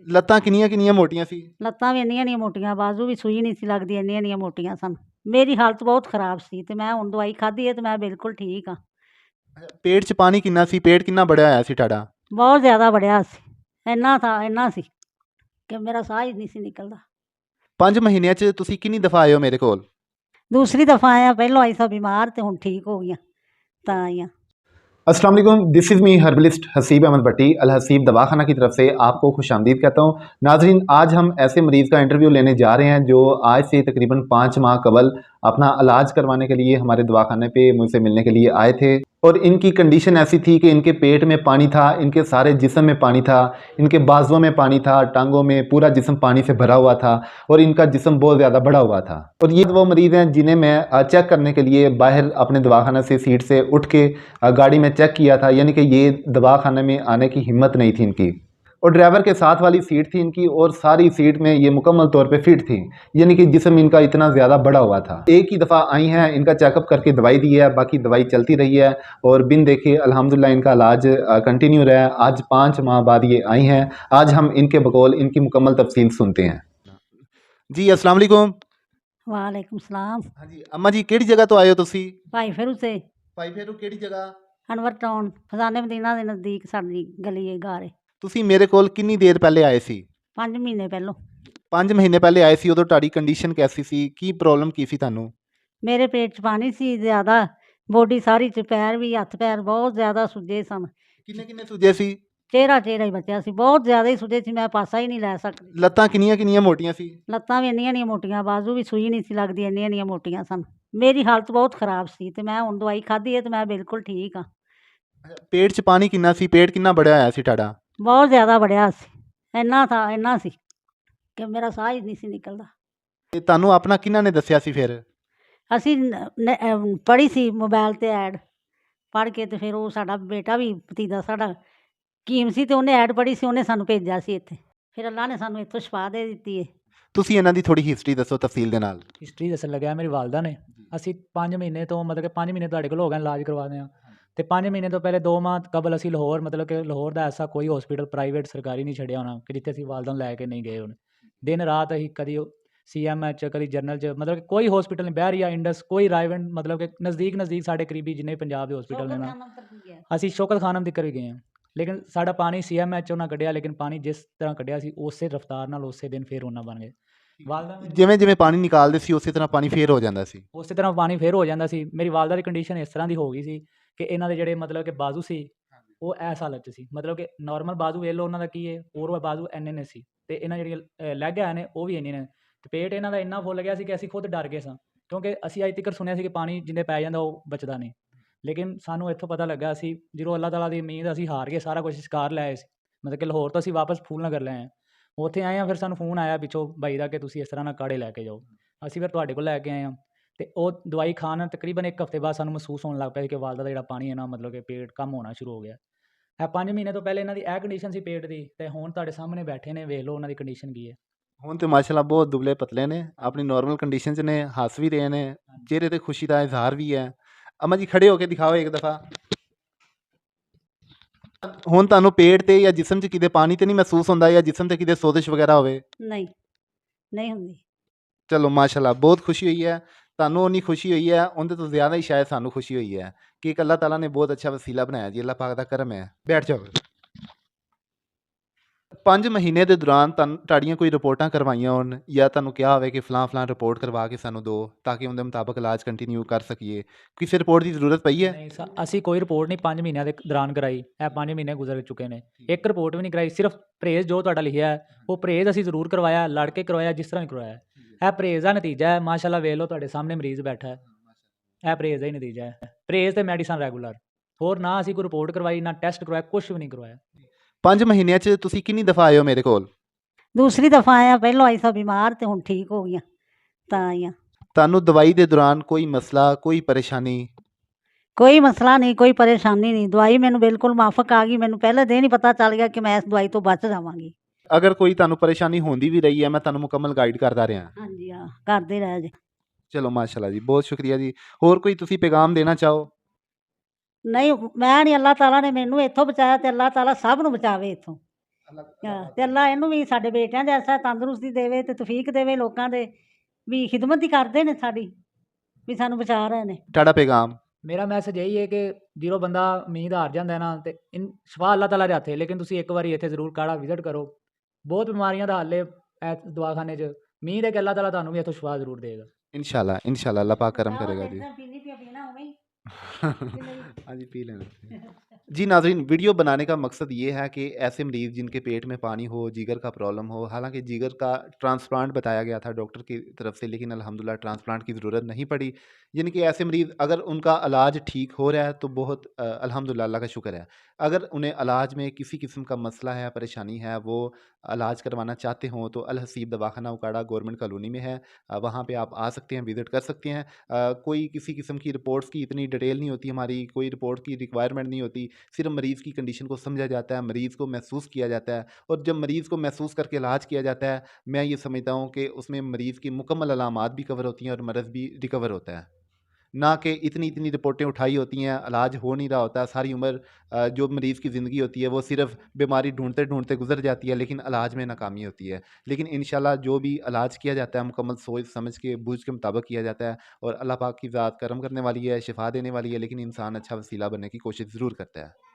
ਲੱਤਾਂ ਕਿੰਨੀਆਂ ਮੋਟੀਆਂ ਸੀ? ਲੱਤਾਂ ਵੀ ਇੰਨੀਆਂ ਮੋਟੀਆਂ, ਬਾਜ਼ੂ ਵੀ ਸੂਈ ਨਹੀਂ ਸੀ ਲੱਗਦੀ, ਇੰਨੀਆਂ ਮੋਟੀਆਂ ਸਨ। ਮੇਰੀ ਹਾਲਤ ਬਹੁਤ ਖਰਾਬ ਸੀ ਤੇ ਮੈਂ ਹੁਣ ਦਵਾਈ ਖਾਧੀ ਹੈ ਤੇ ਮੈਂ ਬਿਲਕੁਲ ਠੀਕ ਹਾਂ। ਪੇਟ 'ਚ ਪਾਣੀ ਕਿੰਨਾ ਸੀ? ਪੇਟ ਕਿੰਨਾ बढ़िया ਹੋਇਆ ਸੀ ਤੁਹਾਡਾ? ਬਹੁਤ ਜ਼ਿਆਦਾ बढ़िया ਸੀ। ਇੰਨਾ ਸੀ ਕਿ ਮੇਰਾ ਸਾਹ ਹੀ ਨਹੀਂ ਸੀ ਨਿਕਲਦਾ। 5 ਮਹੀਨਿਆਂ 'ਚ ਤੁਸੀਂ ਕਿੰਨੀ ਦਫਾ ਆਏ ਹੋ ਮੇਰੇ ਕੋਲ? ਦੂਸਰੀ ਦਫਾ ਆਇਆ, ਪਹਿਲੋਂ आई सां बीमार ਤੇ ਹੁਣ ਠੀਕ ਹੋ ਗਈਆਂ ਤਾਂ आई हाँ। अस्सलाम वालेकुम, this is me herbalist Haseeb Ahmed Bhatti Al Haseeb Dawakhana की तरफ से आपको खुशामदीद कहता हूँ। नाजरीन, आज हम ऐसे मरीज़ का इंटरव्यू लेने जा रहे हैं जो आज से तकरीबन 5 माह कबल अपना इलाज करवाने के लिए हमारे दवाखाने पे मुझसे मिलने के लिए आए थे और इनकी कंडीशन ऐसी थी कि इनके पेट में पानी था, इनके सारे जिस्म में पानी था, इनके बाजुओं में पानी था, टांगों में पूरा जिस्म पानी से भरा हुआ था और इनका जिस्म बहुत ज़्यादा बढ़ा हुआ था। और ये वो मरीज़ हैं जिन्हें मैं चेक करने के लिए बाहर अपने दवाखाना से सीट से उठ के गाड़ी में चेक किया था, यानी कि ये दवाखाने में आने की हिम्मत नहीं थी इनकी। और ड्राइवर के साथ वाली सीट थी इनकी और सारी सीट में ये मुकम्मल तौर पे फिट थी, यानी कि जिस्म इनका इतना ज़्यादा बड़ा हुआ था। एक ही दफ़ा आई हैं, इनका चेकअप करके दवाई दी है, बाकी दवाई चलती रही है और बिन देखे अल्हम्दुलिल्लाह इनका इलाज कंटिन्यू रहा है। आज 5 माह बाद ये आई हैं। आज हम इनके बकौल इनकी मुकम्मल तफसील सुनते हैं। जी अस्सलाम वालेकुम। वालेकुम सलाम। हाँ जी अम्मा जी, ਕਿਹੜੀ ਜਗ੍ਹਾ ਤੋਂ ਆਏ ਹੋ ਤੁਸੀਂ? भाई फिर उसे ਭਾਈ ਫੇਰੂ ਕਿਹੜੀ ਜਗ੍ਹਾ? अनवर टाउन खजाने मदीना के नज़दीक साडी गली है गार है। ਤੁਸੀਂ ਮੇਰੇ ਕੋਲ ਕਿੰਨੀ ਦੇਰ ਪਹਿਲੇ ਆਏ ਸੀ? 5 ਮਹੀਨੇ ਪਹਿਲੋਂ 5 ਮਹੀਨੇ ਪਹਿਲੇ ਆਏ ਸੀ। ਉਦੋਂ ਤੁਹਾਡੀ ਕੰਡੀਸ਼ਨ ਕੈਸੀ ਸੀ? ਕੀ ਪ੍ਰੋਬਲਮ ਕੀ ਸੀ ਤੁਹਾਨੂੰ? ਮੇਰੇ ਪੇਟ 'ਚ ਪਾਣੀ ਸੀ ਜ਼ਿਆਦਾ, ਬੋਡੀ ਸਾਰੀ 'ਚ, ਪੈਰ ਵੀ, ਹੱਥ ਪੈਰ ਬਹੁਤ ਜ਼ਿਆਦਾ ਸੁੱਜੇ ਸਨ। ਕਿੰਨੇ ਸੁੱਜੇ ਸੀ? ਚਿਹਰਾ ਹੀ ਬਚਿਆ ਸੀ, ਬਹੁਤ ਜ਼ਿਆਦਾ ਹੀ ਸੁੱਜੇ ਸੀ, ਮੈਂ ਪਾਸਾ ਹੀ ਨਹੀਂ ਲੈ ਸਕਦੀ। ਲੱਤਾਂ ਕਿੰਨੀਆਂ ਮੋਟੀਆਂ ਸੀ? ਲੱਤਾਂ ਵੀ ਇੰਨੀਆਂ ਮੋਟੀਆਂ, ਬਾਜ਼ੂ ਵੀ ਸੂਈ ਨਹੀਂ ਸੀ ਲੱਗਦੀ, ਇੰਨੀਆਂ ਮੋਟੀਆਂ ਸਨ। ਮੇਰੀ ਹਾਲਤ ਬਹੁਤ ਖਰਾਬ ਸੀ ਤੇ ਮੈਂ ਹੁਣ ਦਵਾਈ ਖਾਧੀ ਹੈ ਤੇ ਮੈਂ ਬਿਲਕੁਲ ਠੀਕ ਹਾਂ। ਪੇਟ 'ਚ ਪਾਣੀ ਕਿੰਨਾ ਸੀ? ਪੇਟ ਕਿੰਨਾ बढ़िया ਹੋਇਆ ਸੀ ਤੁਹਾਡਾ? ਬਹੁਤ ਜ਼ਿਆਦਾ बढ़िया ਸੀ। ਇੰਨਾ ਸੀ ਕਿ ਮੇਰਾ ਸਾਹ ਹੀ ਨਹੀਂ ਸੀ ਨਿਕਲਦਾ। ਤੇ ਤੁਹਾਨੂੰ ਆਪਣਾ ਕਿਹਨਾਂ ਨੇ ਦੱਸਿਆ ਸੀ ਫਿਰ? ਅਸੀਂ ਪੜ੍ਹੀ ਸੀ ਮੋਬਾਇਲ 'ਤੇ ਐਡ ਪੜ੍ਹ ਕੇ, ਤੇ ਫਿਰ ਉਹ ਸਾਡਾ ਬੇਟਾ ਵੀ, ਭਤੀਜਾ ਸਾਡਾ ਹਕੀਮ ਸੀ, ਤੇ ਉਹਨੇ ਐਡ ਪੜ੍ਹੀ ਸੀ, ਉਹਨੇ ਸਾਨੂੰ ਭੇਜਿਆ ਸੀ ਇੱਥੇ। ਫਿਰ ਅੱਲਾ ਨੇ ਸਾਨੂੰ ਇੱਥੋਂ ਸ਼ਿਫਾ ਦੇ ਦਿੱਤੀ ਹੈ। ਤੁਸੀਂ ਇਹਨਾਂ ਦੀ ਥੋੜੀ ਹਿਸਟਰੀ ਦੱਸੋ ਤਫਸੀਲ ਦੇ ਨਾਲ। ਹਿਸਟਰੀ ਦੱਸਣ ਲੱਗਿਆ ਮੇਰੀ ਵਾਲਦਾ ਨੇ। ਅਸੀਂ 5 ਮਹੀਨੇ ਤੋਂ, ਮਤਲਬ ਕਿ 5 ਮਹੀਨੇ ਤੁਹਾਡੇ ਕੋਲ ਹੋ ਗਏ ਇਲਾਜ ਕਰਵਾਉਂਦੇ ਹਾਂ, ਅਤੇ 5 ਮਹੀਨੇ ਤੋਂ ਪਹਿਲੇ 2 ਮਾਹ ਕਬਲ ਅਸੀਂ ਲਾਹੌਰ, ਮਤਲਬ ਕਿ ਲਾਹੌਰ ਦਾ ਐਸਾ ਕੋਈ ਹੌਸਪੀਟਲ ਪ੍ਰਾਈਵੇਟ ਸਰਕਾਰੀ ਨਹੀਂ ਛੱਡਿਆ ਹੋਣਾ ਕਿ ਜਿੱਥੇ ਅਸੀਂ ਵਾਲਦਾ ਨੂੰ ਲੈ ਕੇ ਨਹੀਂ ਗਏ ਹੋਣ। ਦਿਨ ਰਾਤ ਅਸੀਂ ਕਦੀ CMH 'ਚ, ਕਦੀ ਜਨਰਲ 'ਚ, ਮਤਲਬ ਕਿ ਕੋਈ ਹੌਸਪੀਟਲ ਨਹੀਂ, ਬਹਿਰੀਆ, ਇੰਡਸ, ਕੋਈ ਰਾਈਵੈਂਡ, ਮਤਲਬ ਕਿ ਨਜ਼ਦੀਕ ਸਾਡੇ ਕਰੀਬੀ ਜਿੰਨੇ ਪੰਜਾਬ ਦੇ ਹੌਸਪੀਟਲ ਨੇ ਨਾ, ਅਸੀਂ ਸ਼ੌਕਤ ਖਾਨਮ ਤੱਕ ਵੀ ਗਏ ਹਾਂ। ਲੇਕਿਨ ਸਾਡਾ ਪਾਣੀ CMH ਉਹਨਾਂ ਕੱਢਿਆ, ਲੇਕਿਨ ਪਾਣੀ ਜਿਸ ਤਰ੍ਹਾਂ ਕੱਢਿਆ ਸੀ ਉਸੇ ਰਫਤਾਰ ਨਾਲ ਉਸੇ ਦਿਨ ਫੇਰ ਉਹਨਾਂ ਬਣ ਗਏ। ਵਾਲਦਾ ਜਿਵੇਂ ਪਾਣੀ ਨਿਕਾਲਦੇ ਸੀ ਉਸੇ ਤਰ੍ਹਾਂ ਪਾਣੀ ਫੇਰ ਹੋ ਜਾਂਦਾ ਸੀ? ਉਸੇ ਤਰ੍ਹਾਂ ਪਾਣੀ ਫੇਰ ਹੋ ਜਾਂਦਾ ਸੀ। ਮੇਰੀ ਵਾਲਦਾ ਦੀ ਕੰਡੀਸ਼ਨ ਇਸ ਤਰ੍ਹਾਂ ਦੀ ਹੋ ਗਈ ਸੀ ਕਿ ਇਹਨਾਂ ਦੇ ਜਿਹੜੇ, ਮਤਲਬ ਕਿ ਬਾਜ਼ੂ ਸੀ ਉਹ ਇਸ ਹਾਲਤ 'ਚ ਸੀ, ਮਤਲਬ ਕਿ ਨਾਰਮਲ ਬਾਜ਼ੂ ਵੇਖ ਲਓ ਉਹਨਾਂ ਦਾ ਕੀ ਹੈ, ਹੋਰ ਬਾਜ਼ੂ ਇੰਨੇ ਨੇ ਸੀ, ਅਤੇ ਇਹਨਾਂ ਜਿਹੜੀਆਂ ਲੈਗ ਹੈ ਨੇ ਉਹ ਵੀ ਇੰਨੇ ਨੇ, ਅਤੇ ਪੇਟ ਇਹਨਾਂ ਦਾ ਇੰਨਾ ਫੁੱਲ ਗਿਆ ਸੀ ਕਿ ਅਸੀਂ ਖੁਦ ਡਰ ਗਏ ਸਾਂ, ਕਿਉਂਕਿ ਅਸੀਂ ਅੱਜ ਤੱਕ ਸੁਣਿਆ ਸੀ ਕਿ ਪਾਣੀ ਜਿੰਨੇ ਪੈ ਜਾਂਦਾ ਉਹ ਬਚਦਾ ਨਹੀਂ। ਲੇਕਿਨ ਸਾਨੂੰ ਇੱਥੋਂ ਪਤਾ ਲੱਗਾ, ਅਸੀਂ ਜਦੋਂ ਅੱਲਾਹ ਤਾਲਾ ਦੀ ਉਮੀਦ ਅਸੀਂ ਹਾਰ ਕੇ ਸਾਰਾ ਕੁਛ ਸ਼ਿਕਾਰ ਲੈ ਆਏ ਸੀ, ਮਤਲਬ ਕਿ ਲਾਹੌਰ ਤੋਂ ਅਸੀਂ ਵਾਪਸ ਫੂਲ ਨਗਰ ਲੈ ਆਏ। ਉੱਥੇ ਆਏ ਹਾਂ, ਫਿਰ ਸਾਨੂੰ ਫੋਨ ਆਇਆ ਪਿੱਛੋਂ ਬਾਈ ਦਾ ਕਿ ਤੁਸੀਂ ਇਸ ਤਰ੍ਹਾਂ ਨਾਲ ਕਾੜੇ ਲੈ ਕੇ ਜਾਓ। ਅਸੀਂ ਫਿਰ ਤੁਹਾਡੇ ਕੋਲ ਲੈ ਕੇ ਆਏ ਹਾਂ, ਅਤੇ ਉਹ ਦਵਾਈ ਖਾਣ ਤਕਰੀਬਨ 1 ਹਫ਼ਤੇ ਬਾਅਦ ਸਾਨੂੰ ਮਹਿਸੂਸ ਹੋਣ ਲੱਗ ਪਿਆ ਸੀ ਕਿ ਵਾਲਦਾ ਦਾ ਜਿਹੜਾ ਪਾਣੀ ਹੈ ਨਾ, ਮਤਲਬ ਕਿ ਪੇਟ ਕੰਮ ਹੋਣਾ ਸ਼ੁਰੂ ਹੋ ਗਿਆ। ਇਹ 5 ਮਹੀਨੇ ਤੋਂ ਪਹਿਲੇ ਇਹਨਾਂ ਦੀ ਇਹ ਕੰਡੀਸ਼ਨ ਸੀ ਪੇਟ ਦੀ, ਅਤੇ ਹੁਣ ਤੁਹਾਡੇ ਸਾਹਮਣੇ ਬੈਠੇ ਨੇ, ਵੇਖ ਲਓ ਉਹਨਾਂ ਦੀ ਕੰਡੀਸ਼ਨ ਕੀ ਹੈ। ਹੁਣ ਤੇ ਮਾਸ਼ਾਅੱਲਾ ਬਹੁਤ ਦੁਬਲੇ ਪਤਲੇ ਨੇ, ਆਪਣੀ ਨੋਰਮਲ ਕੰਡੀਸ਼ਨ 'ਚ ਨੇ, ਹੱਸ ਵੀ ਰਹੇ ਨੇ, ਚਿਹਰੇ 'ਤੇ ਖੁਸ਼ੀ ਦਾ ਇਜ਼ਹਾਰ ਵੀ ਹੈ। ਅਮਾ ਜੀ ਖੜੇ ਹੋ ਕੇ ਦਿਖਾਓ ਇੱਕ ਦਫਾ। ਹੁਣ ਤੁਹਾਨੂੰ ਪੇਟ 'ਤੇ ਜਾਂ ਜਿਸਮ 'ਚ ਕਿਤੇ ਪਾਣੀ ਤੇ ਨਹੀਂ ਮਹਿਸੂਸ ਹੁੰਦਾ, ਜਾਂ ਜਿਸਮ 'ਤੇ ਕਿਤੇ ਸੋਜ਼ਿਸ਼ ਵਗੈਰਾ ਹੋਵੇ? ਨਹੀਂ ਹੁੰਦੀ। ਚਲੋ ਮਾਸ਼ਾਅੱਲਾ, ਬਹੁਤ ਖੁਸ਼ੀ ਹੋਈ ਹੈ ਤੁਹਾਨੂੰ। ਉਨੀ ਖੁਸ਼ੀ ਹੋਈ ਹੈ, ਉਹਦੇ ਤੋਂ ਜ਼ਿਆਦਾ ਹੀ ਸ਼ਾਇਦ ਸਾਨੂੰ ਖੁਸ਼ੀ ਹੋਈ ਹੈ ਕਿ ਇੱਕ ਅੱਲਾਹ ਤਾਲਾ ਨੇ ਬਹੁਤ ਅੱਛਾ ਵਸੀਲਾ ਬਣਾਇਆ ਜੀ, ਅੱਲਾਹ ਪਾਕ ਦਾ ਕਰਮ ਹੈ। ਬੈਠ ਜਾਓ। 5 ਮਹੀਨੇ ਦੇ ਦੌਰਾਨ ਤੁਹਾਡੀਆਂ ਕੋਈ ਰਿਪੋਰਟਾਂ ਕਰਵਾਈਆਂ ਹੋਣ, ਜਾਂ ਤੁਹਾਨੂੰ ਕਿਹਾ ਹੋਵੇ ਕਿ ਫਲਾਂ ਰਿਪੋਰਟ ਕਰਵਾ ਕੇ ਸਾਨੂੰ ਦਿਓ ਤਾਂ ਕਿ ਉਹਦੇ ਮੁਤਾਬਕ ਇਲਾਜ ਕੰਟੀਨਿਊ ਕਰ ਸਕੀਏ, ਕਿਸੇ ਰਿਪੋਰਟ ਦੀ ਜ਼ਰੂਰਤ ਪਈ ਹੈ? ਨਹੀਂ ਅਸੀਂ ਕੋਈ ਰਿਪੋਰਟ ਨਹੀਂ 5 ਮਹੀਨਿਆਂ ਦੇ ਦੌਰਾਨ ਕਰਾਈ। ਇਹ 5 ਮਹੀਨੇ ਗੁਜ਼ਰ ਚੁੱਕੇ ਨੇ, ਇੱਕ ਰਿਪੋਰਟ ਵੀ ਨਹੀਂ ਕਰਾਈ। ਸਿਰਫ ਪਰਹੇਜ਼ ਜੋ ਤੁਹਾਡਾ ਲਿਖਿਆ ਹੈ ਉਹ ਪਰਹੇਜ਼ ਅਸੀਂ ਜ਼ਰੂਰ ਕਰਵਾਇਆ, ਲੜ ਕੇ ਕਰਵਾਇਆ, ਜਿਸ ਤਰ੍ਹਾਂ ਵੀ ਕਰਵਾਇਆ। ਇਹ ਪਰਹੇਜ਼ ਦਾ ਨਤੀਜਾ ਹੈ। ਮਾਸ਼ਾਅੱਲਾ ਵੇਖ ਲਓ ਤੁਹਾਡੇ ਸਾਹਮਣੇ ਮਰੀਜ਼ ਬੈਠਾ ਹੈ, ਇਹ ਪਰਹੇਜ਼ ਦਾ ਹੀ ਨਤੀਜਾ ਹੈ। ਪਰਹੇਜ਼ ਅਤੇ ਮੈਡੀਸਨ ਰੈਗੂਲਰ, ਹੋਰ ਨਾ ਅਸੀਂ ਕੋਈ ਰਿਪੋਰਟ ਕਰਵਾਈ, ਨਾ ਟੈਸਟ ਕਰਵਾਇਆ, ਕੁਛ ਵੀ ਨਹੀਂ ਕਰਵਾਇਆ। 5 ਮਹੀਨਿਆਂ 'ਚ ਤੁਸੀਂ ਕਿੰਨੀ ਦਫਾ ਆਏ ਹੋ ਮੇਰੇ ਕੋਲ? ਦੂਸਰੀ ਦਫਾ ਆਇਆ, ਪਹਿਲੋਂ आई सां बीमार ਤੇ ਹੁਣ ਠੀਕ ਹੋ ਗਈਆਂ ਤਾਂ आई हाँ। ਤੁਹਾਨੂੰ ਦਵਾਈ ਦੇ ਦੌਰਾਨ ਕੋਈ ਮਸਲਾ, ਕੋਈ ਪਰੇਸ਼ਾਨੀ? ਕੋਈ ਮਸਲਾ ਨਹੀਂ, ਕੋਈ ਪਰੇਸ਼ਾਨੀ ਨਹੀਂ। ਦਵਾਈ ਮੈਨੂੰ ਬਿਲਕੁਲ ਮਾਫਕ ਆ ਗਈ। ਮੈਨੂੰ ਪਹਿਲੇ ਦਿਨ ਹੀ ਪਤਾ ਚੱਲ ਗਿਆ ਕਿ ਮੈਂ ਇਸ ਦਵਾਈ ਤੋਂ ਬਚ ਜਾਵਾਂਗੀ। ਅਗਰ ਕੋਈ ਤੁਹਾਨੂੰ ਪਰੇਸ਼ਾਨੀ ਹੁੰਦੀ ਵੀ ਰਹੀ ਹੈ, ਮੈਂ ਤੁਹਾਨੂੰ ਮੁਕੰਮਲ ਗਾਈਡ ਕਰਦਾ ਰਿਹਾ। ਹਾਂਜੀ ਹਾਂ, ਕਰਦੇ ਰਹਿ ਜੇ। ਚਲੋ ਮਾਸ਼ਾਅੱਲਾ ਜੀ, ਬਹੁਤ ਸ਼ੁਕਰੀਆ ਜੀ। ਹੋਰ ਕੋਈ ਤੁਸੀਂ ਪੈਗਾਮ ਦੇਣਾ ਚਾਹੋ? ਨਹੀਂ, ਮੈਂ ਨਹੀਂ, ਅੱਲਾਹ ਤਾਲਾ ਨੇ ਮੈਨੂੰ ਇੱਥੋਂ ਬਚਾਇਆ ਤੇ ਅੱਲਾਹ ਤਾਲਾ ਸਭ ਨੂੰ ਬਚਾਵੇ ਇੱਥੋਂ। ਹਾਂ, ਤੇ ਅੱਲਾ ਇਹਨੂੰ ਵੀ ਸਾਡੇ ਬੇਟਿਆਂ ਦੇ ਐਸਾ ਤੰਦਰੁਸਤੀ ਦੇਵੇ ਤੇ ਤੌਫੀਕ ਦੇਵੇ ਲੋਕਾਂ ਦੇ ਵੀ ਖਿਦਮਤ ਹੀ ਕਰਦੇ ਨੇ ਸਾਡੀ, ਵੀ ਸਾਨੂੰ ਬਚਾ ਰਹੇ ਨੇ। ਤੁਹਾਡਾ ਪੈगाम ਮੇਰਾ ਮੈਸੇਜ ਇਹੀ ਹੈ ਕਿ ਜਦੋਂ ਬੰਦਾ ਉਮੀਦ ਹਾਰ ਜਾਂਦਾ ਹੈ ਨਾ ਤੇ ਸ਼ਿਫਾ ਅੱਲਾਹ ਤਾਲਾ ਦੇ ਹੱਥ ਹੈ, ਲੇਕਿਨ ਤੁਸੀਂ ਇੱਕ ਵਾਰੀ ਇੱਥੇ ਜ਼ਰੂਰ ਕਾੜਾ ਵਿਜ਼ਿਟ ਕਰੋ। ਬਹੁਤ ਬਿਮਾਰੀਆਂ ਦਾ ਹੱਲ ਹੈ ਇਸ ਦਵਾਖਾਨੇ 'ਚ। ਉਮੀਦ ਹੈ ਕਿ ਅੱਲਾਹ ਤਾਲਾ ਤੁਹਾਨੂੰ ਵੀ ਇੱਥੋਂ ਸ਼ਿਫਾ ਜ਼ਰੂਰ ਦੇਗਾ। इंशाल्लाह इंशाल्लाह अल्लाह पाक करम ਚਾਹੋ करेगा ਤੇ जी। ਇੱਦਾਂ पीनी पिया पीना उवें ही कि नहीं? हाँ जी पी लेना। जी नाज़रीन, वीडियो बनाने का मकसद ये है कि ऐसे मरीज़ जिनके पेट में पानी हो, जिगर का प्रॉब्लम हो, हालांकि जिगर का ट्रांसप्लांट बताया गया था डॉक्टर की तरफ से, लेकिन अल्हम्दुलिल्लाह ट्रांसप्लांट की ज़रूरत नहीं पड़ी। यानी कि ऐसे मरीज़ अगर उनका इलाज ठीक हो रहा है तो बहुत अल्हम्दुलिल्लाह अल्लाह का शुक्र है। अगर उन्हें इलाज में किसी किस्म का मसला है, परेशानी है, वो इलाज करवाना चाहते हों तो अल हसीब दवाखाना उकाड़ा गवर्नमेंट कॉलोनी में है। वहाँ पे आप आ सकते हैं, विज़िट कर सकते हैं। कोई किसी किस्म की रिपोर्ट्स की इतनी डिटेल नहीं होती, हमारी कोई रिपोर्ट की रिक्वायरमेंट नहीं होती। सिर्फ मरीज़ की कंडीशन को समझा जाता है, मरीज़ को महसूस किया जाता है, और जब मरीज़ को महसूस करके इलाज किया जाता है, मैं ये समझता हूँ कि उसमें मरीज़ की मुकम्मल अलामात भी कवर होती हैं और मर्ज़ भी रिकवर होता है। ना कि इतनी इतनी रिपोर्टें उठाई होती हैं, इलाज हो नहीं रहा होता। सारी उम्र जो मरीज़ की ज़िंदगी होती है वो सिर्फ बीमारी ढूंढते ढूंढते गुजर जाती है, लेकिन इलाज में नाकामी होती है। लेकिन इंशाल्लाह जो भी इलाज किया जाता है मुकम्मल सोच समझ के, बूझ के मुताबिक किया जाता है, और अल्लाह पाक की ज़ात करम करने वाली है, शिफा देने वाली है, लेकिन इंसान अच्छा वसीला बनने की कोशिश ज़रूर करता है।